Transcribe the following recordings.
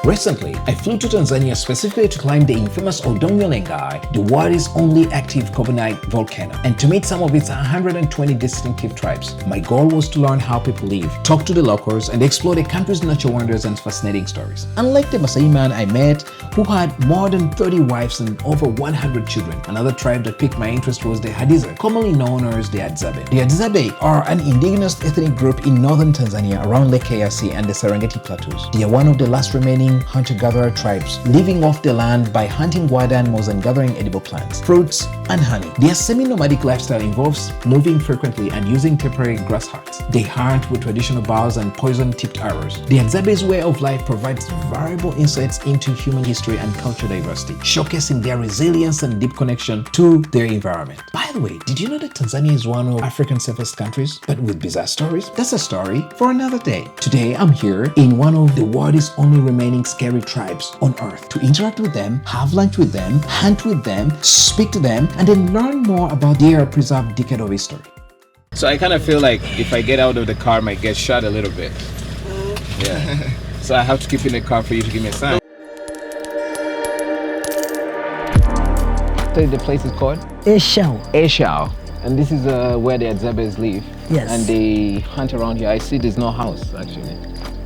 Recently, I flew to Tanzania specifically to climb the infamous Odongolengai, the world's only active carbonite volcano, and to meet some of its 120 distinctive tribes. My goal was to learn how people live, talk to the locals, and explore the country's natural wonders and fascinating stories. Unlike the Maasai man I met, who had more than 30 wives and over 100 children, another tribe that piqued my interest was the Hadza, commonly known as the Hadza. The Hadza are an indigenous ethnic group in northern Tanzania around Lake Eyasi and the Serengeti plateaus. They are one of the last remaining hunter-gatherer tribes, living off the land by hunting wild animals and gathering edible plants, fruits, and honey. Their semi-nomadic lifestyle involves moving frequently and using temporary grass huts. They hunt with traditional bows and poison-tipped arrows. The Hadza's way of life provides valuable insights into human history and cultural diversity, showcasing their resilience and deep connection to their environment. By the way, did you know that Tanzania is one of Africa's safest countries, but with bizarre stories? That's a story for another day. Today, I'm here in one of the world's only remaining scary tribes on earth to interact with them, have lunch with them, hunt with them, speak to them, and then learn more about their preserved decade of history. So I kind of feel like if I get out of the car, I might get shot a little bit. Yeah. So I have to keep in the car for you to give me a sign. So the place is called? Eshao. And this is where the Hadzabes live. Yes. And they hunt around here. I see there's no house actually.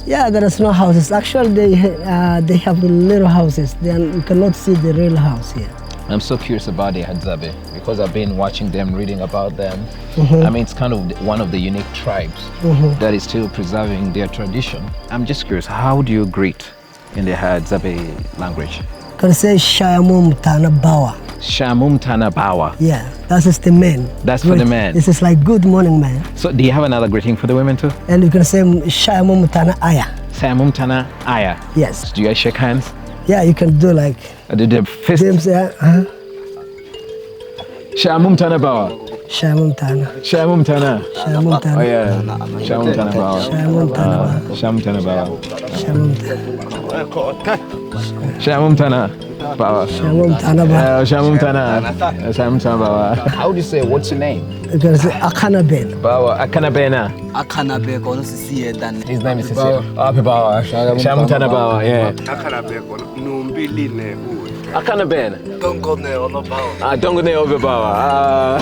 Yeah, there is no houses. Actually, they have little houses. You cannot see the real house here. I'm so curious about the Hadzabe because I've been watching them, reading about them. I mean, it's kind of one of the unique tribes that is still preserving their tradition. I'm just curious, how do you greet in the Hadzabe language? Can say Shayamum Tana Bawa. Shamum Tana Bawa. Yeah, that is the men. That's for the men. This is like good morning, man. So do you have another greeting for the women too? And you can say Shayamum Tana Aya. Shamum Tana Aya. Yes. Do you guys shake hands? Yeah, you can do like. Do the fist? Shamum Tana Bawa. Shamum Tana. Shamum Tana. Shamum Tana. Oh yeah. Shamum Tana Bawa. Shamum Tana. Shamum Tana Bawa. Shamum Tana. Shamum Tana Bawa. Shamum Tana Bawa. Shamum Tana. Shamum Tana Bawa. How do you say, what's your name? You can say Akana Ben. Bawa. Akana Bena. Akana Beko, no Sisi Dan. His name is Sisi. Bawa. Shamum Tana Bawa, yeah. Akana Beko, Numbili ne u. Akana Ben. Dongo ne ono Bawa. Dongo ne over Bawa.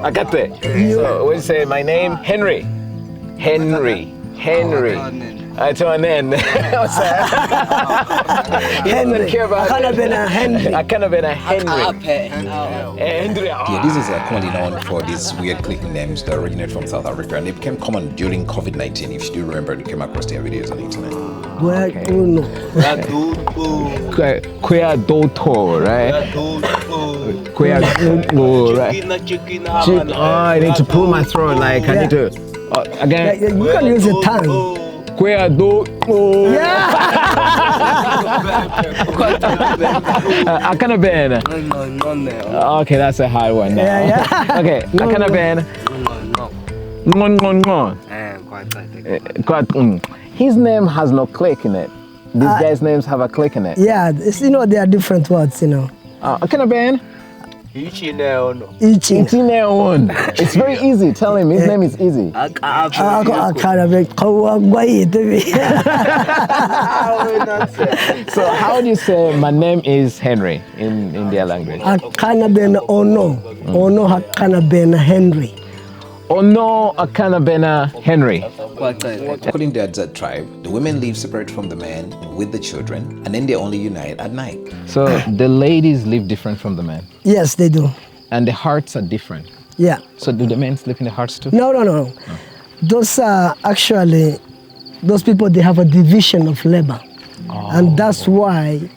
Akate. So we say my name Henry. Henry. To an end. Henry. Akana Ben Henry. Akana Ben Henry. Henry. Yeah, this is commonly known for these weird clicking names that originate from South Africa, and they became common during COVID-19. If you do remember, you came across their videos on the internet. Kwea Doto, right? Kwea Doto, right? I need to pull my throat, like I need to. Again. You can use the tongue. Kwea Doto. Yeah. Akana Ben. Okay, that's a hard one now. Yeah. Okay, Akana Ben. His name has no click in it. These guys' names have a click in it. Yeah, it's, they are different words, Akana Ben. Ichi. It's very easy. Tell him his name is easy. So how do you say my name is Henry in their language? Akana Ben Ono. Ono Hakana Ben Henry. Ono Akana Bena Henry. According to that tribe, the women live separate from the men with the children, and then they only unite at night. So the ladies live different from the men? Yes, they do. And the hearts are different? Yeah. So do the men sleep in the hearts too? No. Those are actually, those people, they have a division of labor. And that's why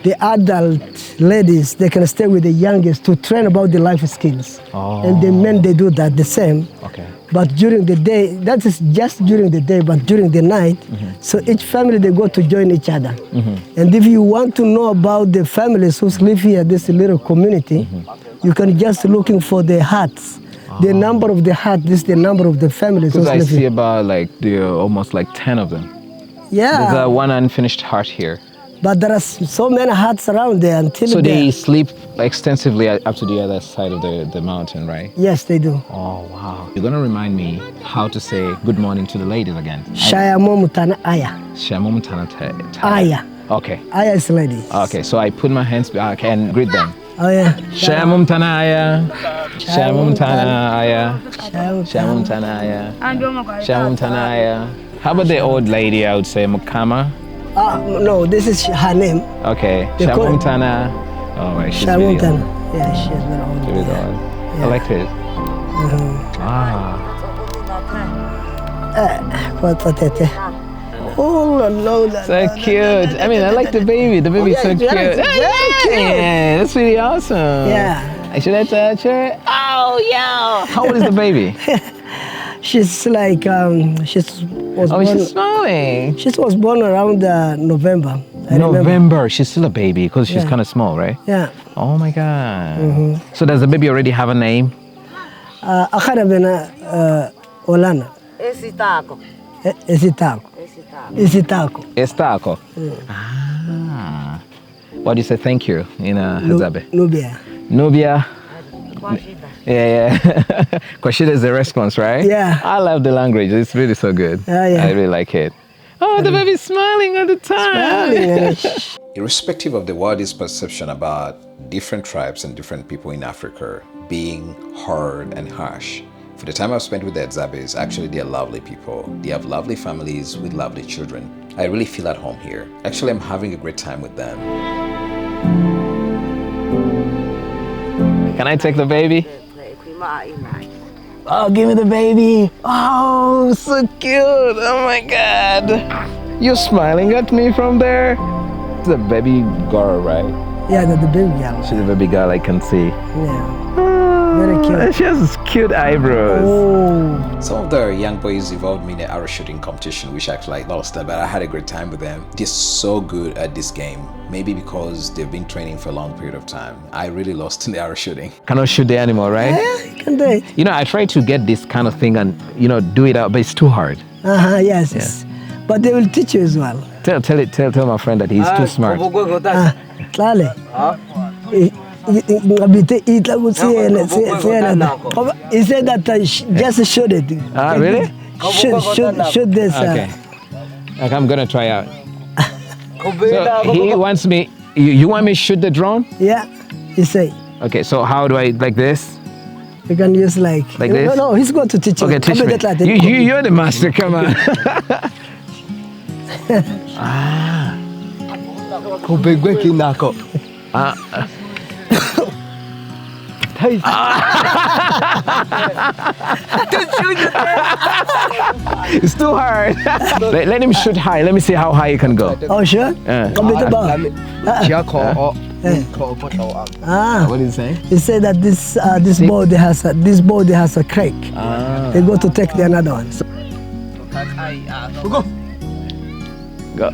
the adult ladies, they can stay with the youngest to train about the life skills. And the men, they do that the same. Okay. But during the day, that is just during the day, but during the night, so each family, they go to join each other. And if you want to know about the families who live here, this little community, you can just looking for the huts. The number of the hut, this is the number of the families who live here. Because I see about almost 10 of them. Yeah. There's one unfinished hut here. But there are so many huts around there until So they sleep extensively up to the other side of the mountain, right? Yes, they do. Oh, wow. You're going to remind me how to say good morning to the ladies again. Shayamomutana aya. Shamumtana Aya. Okay. Aya is ladies. Okay, so I put my hands back and greet them. Oh yeah. Shamumtanaya. Shamumtanaya. Shamumtanaya. Shamumtanaya. How about the old lady? I would say Mukama. No, this is her name. Okay. They call it- Shamumtana. Oh, right. She's really Shamumtana. old. Yeah, she's very old. She's really Yeah. old. I like it. Ah. Oh no, So cute. I mean, I like the baby. The baby's so cute. very cute. Yeah, that's really awesome. Yeah. Should I touch her? Oh, yeah. How old is the baby? She's like she's was Oh, born. she's smiling. She was born around November. I remember. November. She's still a baby because she's Yeah. kind of small, right? Yeah. Oh my God. So does the baby already have a name? Akarabena Olana. Esitako. Esitako. Esitako. Estaco. Ah. What do you say thank you in Hadzabe? Nubia. Nubia. Kwashida. Yeah. Kwashida is the response, right? Yeah. I love the language. It's really so good. Yeah, yeah. I really like it. Oh, the baby's smiling all the time. Irrespective of the world's perception about different tribes and different people in Africa being hard and harsh, for the time I've spent with the Hadzabes, actually they're lovely people. They have lovely families with lovely children. I really feel at home here. Actually, I'm having a great time with them. Can I take the baby? Kwima ina. Oh, give me the baby. Oh, so cute. Oh my God. You're smiling at me from there. It's a baby girl, right? Yeah, the baby girl. She's a baby girl, I can see. Yeah. Very cute. She has cute eyebrows. Oh. Some of the young boys involved me in an arrow shooting competition, which actually I lost, but I had a great time with them. They're so good at this game. Maybe because they've been training for a long period of time. I really lost in the arrow shooting. Cannot shoot the animal, right? Yeah, you can do it. You know, I try to get this kind of thing and, do it out, but it's too hard. Yes. Yes. But they will teach you as well. Tell my friend that he's too smart. Tlale. He said that just shoot it. Ah, really? Shoot this. Okay. Okay, I'm gonna try out. So he wants me, you want me to shoot the drone? Yeah, he say. Okay, so how do I, like this? You can use like this? No, he's going to teach you. Okay, teach me. You're the master, come on. It's too hard. Let him shoot high. Let me see how high he can go. Oh, sure? What is he saying? He said that this body has a crack. They go to take the another one. So, Go.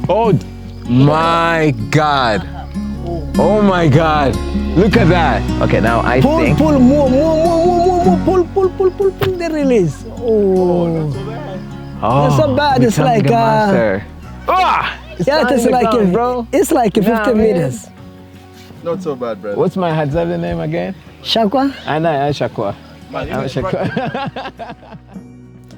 Oh my God. Oh my God. Look at that. Okay, now I think. Pull, more, pull, they release. Oh. It's so bad. It's like it's like 50 meters. Not so bad, brother. What's my Hadzabe name again? Shakwa? I'm Shakwa. I'm Shakwa.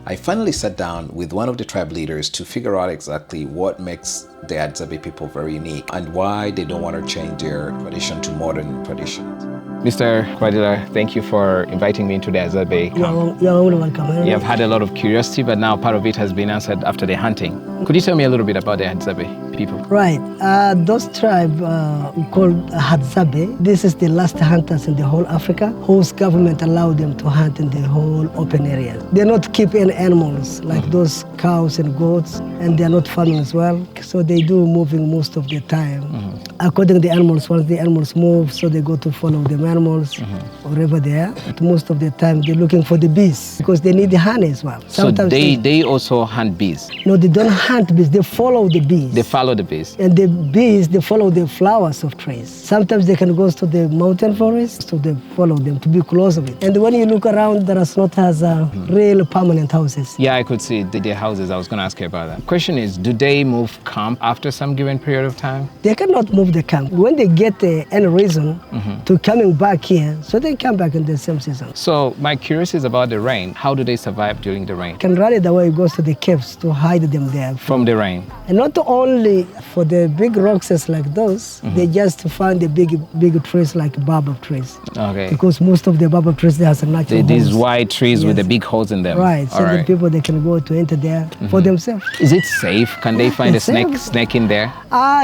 I finally sat down with one of the tribe leaders to figure out exactly what makes the Hadzabe people very unique and why they don't want to change their tradition to modern traditions. Mr. Kwadila, thank you for inviting me into the Hadzabe camp. You're welcome. You have had a lot of curiosity, but now part of it has been answered after the hunting. Could you tell me a little bit about the Hadzabe people? Right. Those tribes called Hadzabe, this is the last hunters in the whole Africa whose government allowed them to hunt in the whole open area. They're not keeping animals like those cows and goats, and they're not farming as well. So they do moving most of the time. According to the animals, once the animals move, so they go to follow the animals. wherever they are. But most of the time they're looking for the bees because they need the honey as well. So they also hunt bees? No, they don't hunt bees, they follow the bees. They follow the bees? And the bees, they follow the flowers of trees. Sometimes they can go to the mountain forest, so they follow them to be close of it. And when you look around, there is not as real permanent houses. Yeah, I could see the houses. I was going to ask you about that. Question is, do they move camp after some given period of time? They cannot move the camp. When they get any reason to coming back here, so they come back in the same season. So my curiosity is about the rain. How do they survive during the rain? Can run it away, goes to the caves to hide them there. From the rain? And not only for the big rocks like those, they just find the big trees like baobab trees. Okay. Because most of the baobab trees, they have some natural These holes. white trees with the big holes in them. Right, so the people, they can go to enter there for themselves. Is it safe? Can they find a It's safe. snake in there?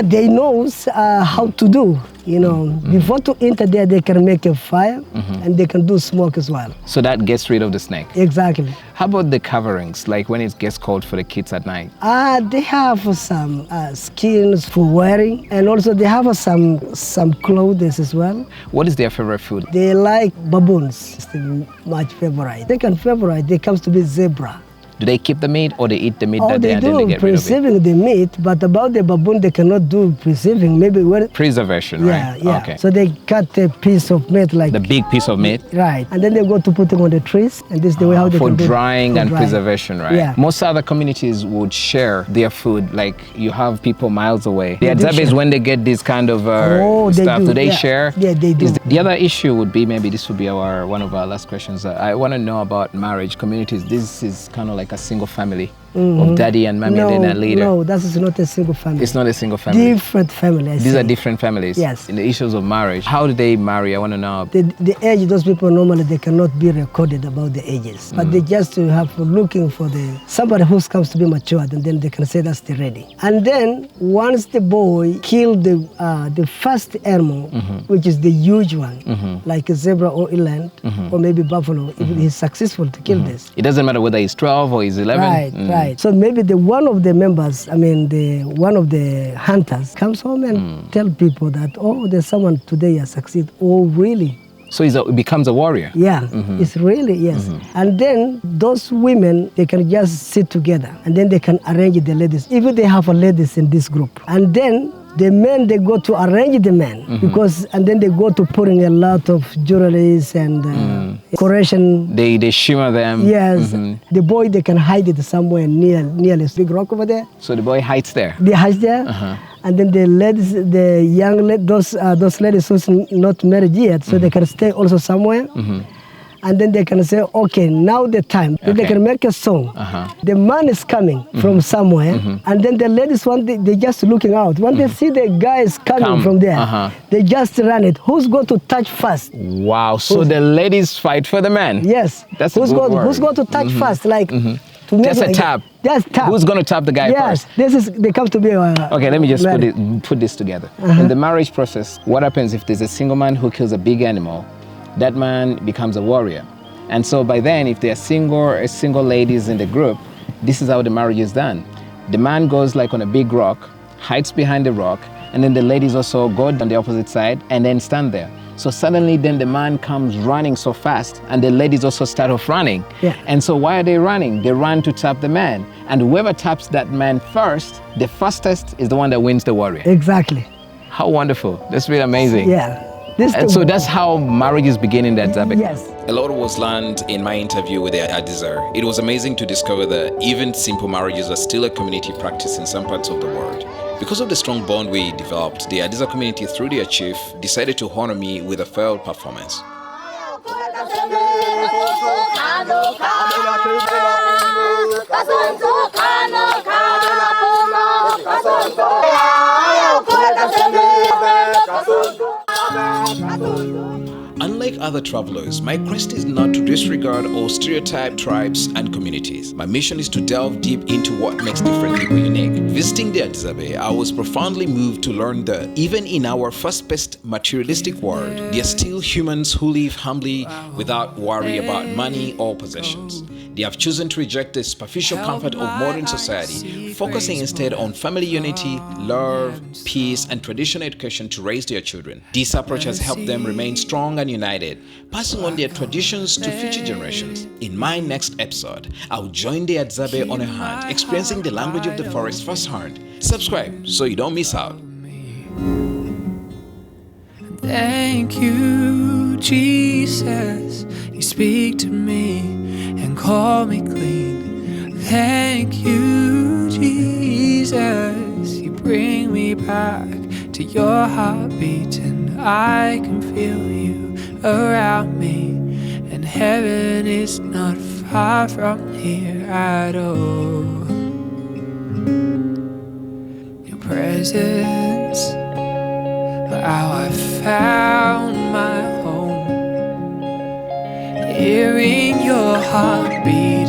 They know how to do. Before to enter there, they can make a fire and they can do smoke as well. So that gets rid of the snake? Exactly. How about the coverings, like when it gets cold for the kids at night? They have some skins for wearing, and also they have some clothes as well. What is their favorite food? They like baboons. It's the much favorite. Second favorite, they comes to be zebra. Do they keep the meat or they eat the meat Oh, that they and then they do get rid of it? preserving the meat, but about the baboon, they cannot do preserving. Maybe when Preservation, yeah, right? yeah. Okay. So they cut a piece of meat like The big piece of meat? right, and then they go to put them on the trees, and this is the way how they for can do it. drying For and drying. preservation, right? Yeah. Most other communities would share their food, like you have people miles away. The They do Hadza is share. when they get this kind of They stuff. Do they yeah. share? Yeah, they do. The other issue would be, maybe this would be one of our last questions. I want to know about marriage communities. This is kind of like a single family of daddy and mommy and then a leader. No, that is not a single family. It's not a single family. Different family. These are different families. Yes. In the issues of marriage, how do they marry? I want to know. The age, those people normally they cannot be recorded about the ages, but they just have looking for somebody who comes to be matured, and then they can say that's the ready. And then once the boy killed the first animal, which is the huge one, like a zebra or eland or maybe buffalo, if he's successful to kill this. It doesn't matter whether he's 12 or he's 11. Right, right. So maybe one of the members, one of the hunters comes home and tell people that, oh, there's someone today has succeeded. Oh, really? So he becomes a warrior. Yeah, it's really, yes. And then those women, they can just sit together and then they can arrange the ladies, even they have a ladies in this group. And then the men, they go to arrange the men and then they go to putting a lot of jewelries and decoration. They shimmer them. Yes. The boy, they can hide it somewhere near this big rock over there. So the boy hides there. They hide there. And then the ladies, the young ladies, those ladies who's not married yet, so they can stay also somewhere. And then they can say, okay, now the time. Then they can make a song. The man is coming from somewhere, and then the ladies, they just looking out. When they see the guys coming from there, they just run it. Who's going to touch first? Wow, so the ladies fight for the man. Yes. That's a good word. Who's going to touch first? Like, to make Just a tap. Just tap. Who's going to tap the guy yes, first? They come to be okay, let me just married. put this together. In the marriage process, what happens if there's a single man who kills a big animal? That man becomes a warrior. And so by then, if there are single ladies in the group, this is how the marriage is done. The man goes like on a big rock, hides behind the rock, and then the ladies also go on the opposite side and then stand there. So suddenly then the man comes running so fast and the ladies also start off running. Yeah. And so why are they running? They run to tap the man. And whoever taps that man first, the fastest is the one that wins the warrior. Exactly. How wonderful. That's really amazing. Yeah. And so that's how marriages begin in that Hadza. Yes. A lot was learned in my interview with the Hadza. It was amazing to discover that even simple marriages are still a community practice in some parts of the world. Because of the strong bond we developed, the Hadza community, through their chief, decided to honor me with a farewell performance. Unlike other travelers, my quest is not to disregard or stereotype tribes and communities. My mission is to delve deep into what makes different people unique. Visiting the Hadza, I was profoundly moved to learn that even in our fast-paced materialistic world, there are still humans who live humbly without worry about money or possessions. They have chosen to reject the superficial comfort of modern society, focusing instead on family unity, love, peace, and traditional education to raise their children. This approach has helped them remain strong and united, passing on their traditions to future generations. In my next episode, I'll join the Hadza on a hunt, experiencing the language of the forest firsthand. Subscribe so you don't miss out. Thank you, Jesus. You speak to me and call me clean. Thank you, Jesus. You bring me back to your heartbeat, and I can feel you around me. And heaven is not far from here at all. Your presence, how I found my home. Hearing your heartbeat